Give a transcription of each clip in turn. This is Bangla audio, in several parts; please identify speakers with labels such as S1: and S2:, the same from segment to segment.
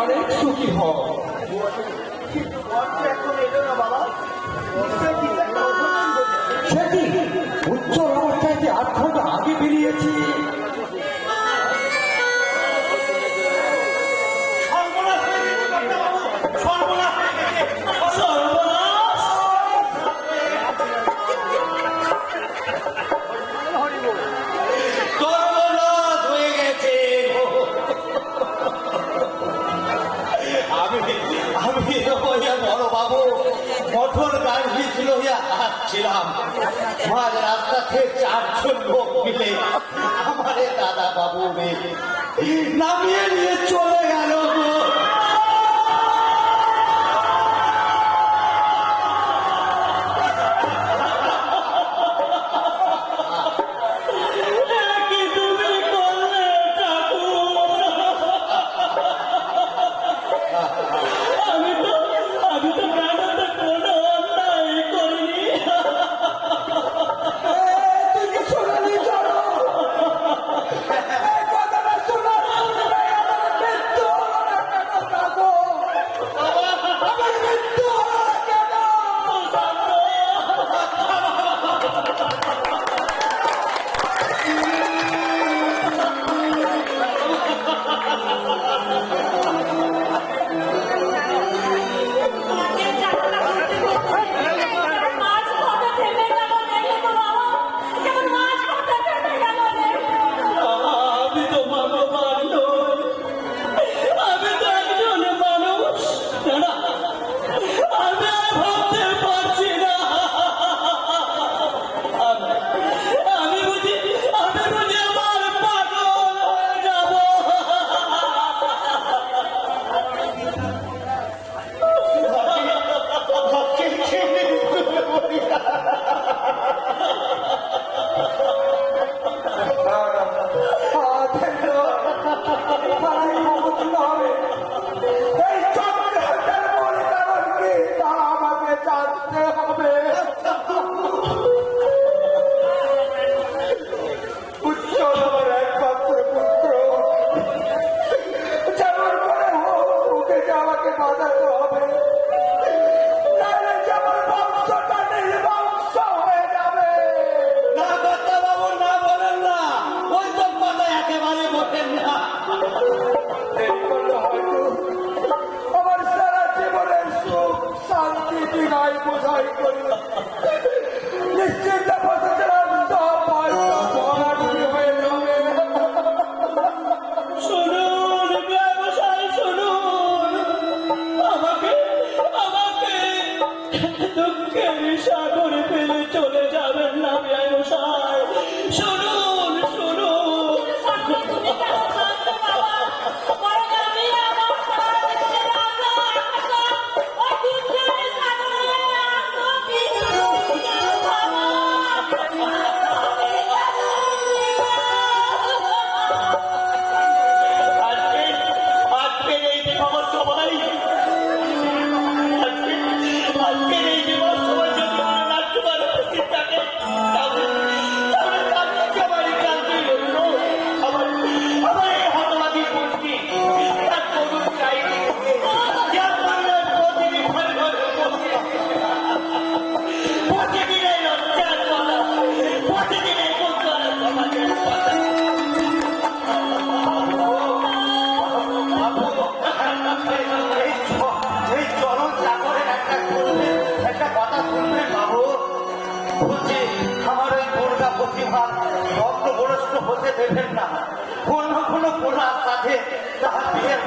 S1: অনেক সুখী হও। সেটি উজ্জ্বল অবস্থায় 8 ঘন্টা আগে বেরিয়েছি।
S2: বড় বাবু কঠোর গাড়ি ছিল আসছিলাম, মাঝ রাস্তাতে 4 জন লোক মিলে আমার দাদা বাবু নামিয়ে নিয়ে চলে গেল।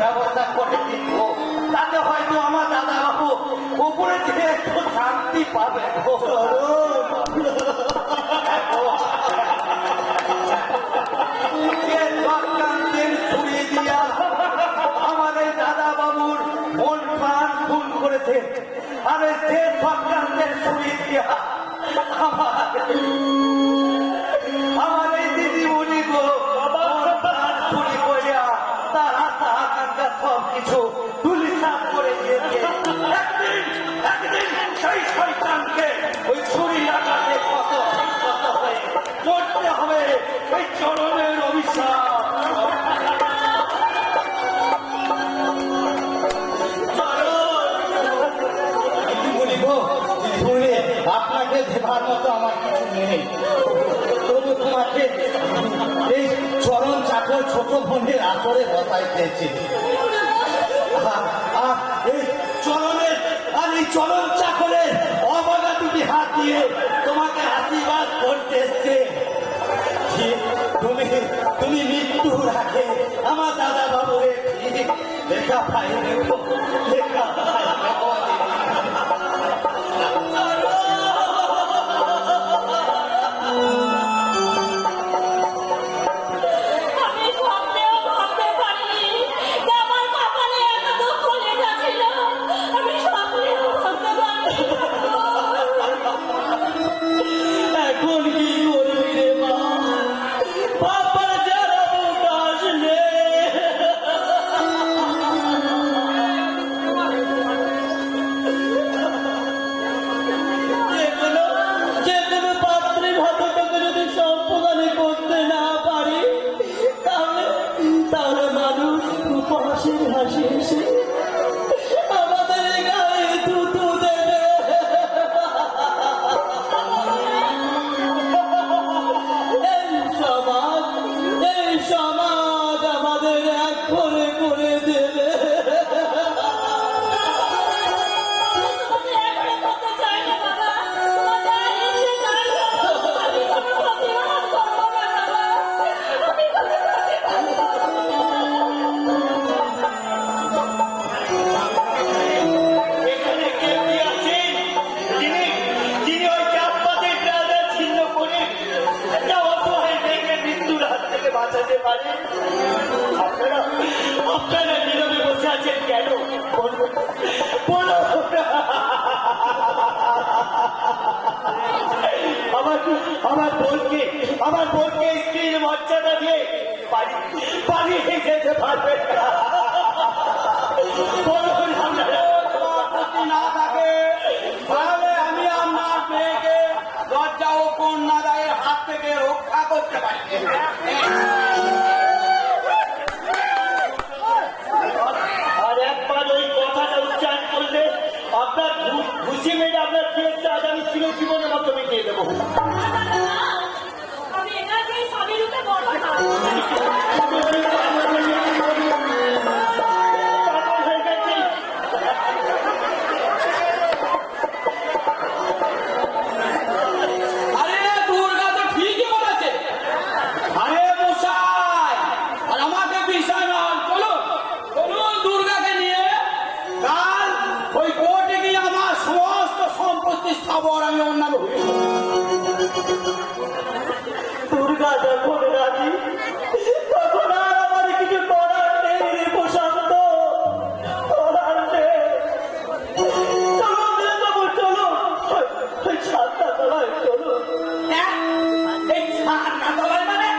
S2: ব্যবস্থা করে দিব, তাতে হয়তো আমার দাদা বাবু উপরে থেকে একটু শান্তি পাবে। ছুড়িয়ে দিয়া আমার এই দাদা বাবুর মন প্রাণ খুন করেছে, আর সে সন্তানদের ছুড়িয়ে দিয়া আমার এই দিদিমণি গো চুরি করিয়া তার হাতা আকাঙ্ক্ষা সব কিছু ধুলিসাৎ করে দিয়েছে। একদিন সেই শয়তানকে ওই ছুরি লাগাতে কত হয়ে করতে হবে ওই চরণের অভিশাপ। দেবার মতো আমার কিছু নেই, তবু তোমাকে এই চরণ চাকর ছোট বোনের আসরে বসাইতেছি। আর এই চরণের আর এই চরণ চাকরের অবাগা দুটি হাত দিয়ে তোমাকে আশীর্বাদ করতে এসছে। তুমি তুমি মৃত্যুর আগে আমার দাদা বাবুরে দেখা পাই দেখা পাই।
S3: আমি স্বপ্নেও ভাবতে পারিনি যে আমার কপালে এত দুঃখ লেখা ছিল। আমি স্বপ্নেও ভাবতে পারিনি।
S2: এখন কি করবি রে মা? বাবার যারা উদাস নেই। যে কোনো পাত্রে ভাতটাকে যদি সম্পাদনে করতে না পারি, তাহলে মানুষ উপহাসের হাসি এসে আমাদের গায়ে থুতু দেবে। এই সমাজ আমাদের এক করে দেবে।
S3: তোমাকে এখনো করতে চাই না বাবা। তোমার যা ইচ্ছে তাই করো। আমি কোনো প্রতিবাদ করবো না বাবা। আমি কোনো প্রতিবাদ করবো না।
S2: এখানে কেউ কি আছেন যিনি ওই জাতপাতের প্রাণটা ছিন্ন করে একটা অসহায় মেয়েকে মৃত্যুর হাত থেকে বাঁচাতে পারে? আপনারা নীরবে বসে আছেন কেন? বলুন, বলুন। আমার বোনকে স্ত্রীর মর্যাদা দিয়ে বাড়ি যেতে পারবে না। বলুন আপনারা।
S1: না থাকে তাহলে আমি আমার মেয়েকে লজ্জা ও কন্যাদায়ের হাত থেকে রক্ষা করতে পারি।
S2: আর একবার ওই কথাটা উচ্চারণ করলে আপনার খুশি মেরে আপনার প্রিয়টা আগামী চিরজীবনের মতো মিটিয়ে দেবো।
S3: আমি এনাকেই স্বামীর রূপে বড় না।
S2: পাগল হয়ে গেছি।
S1: আরে দুর্গা তো ঠিকই বলেছে। আরে মশাই, আর আমাকে বিষয় না, চলুন চলুন দুর্গাকে নিয়ে কাল ওই কোর্টে গিয়ে আমার সমস্ত সম্পত্তি স্থাবর আমি অন্যান্য হয়ে
S2: দুর্গা যখন রাজি, তখন আর আমার কিছু করার নেই রে প্রশান্ত, করার নেই। চলুন দেবো, চলুন ওই ছাদটা তলায় চলুন।
S1: এই ছাড়না তলায় মানে?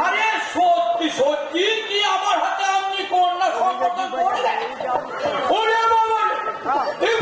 S1: আরে সত্যি সত্যি কি আমার হাতে আপনি কন্যা সম্পর্ক করে দেন? ওরে বাবা রে, এই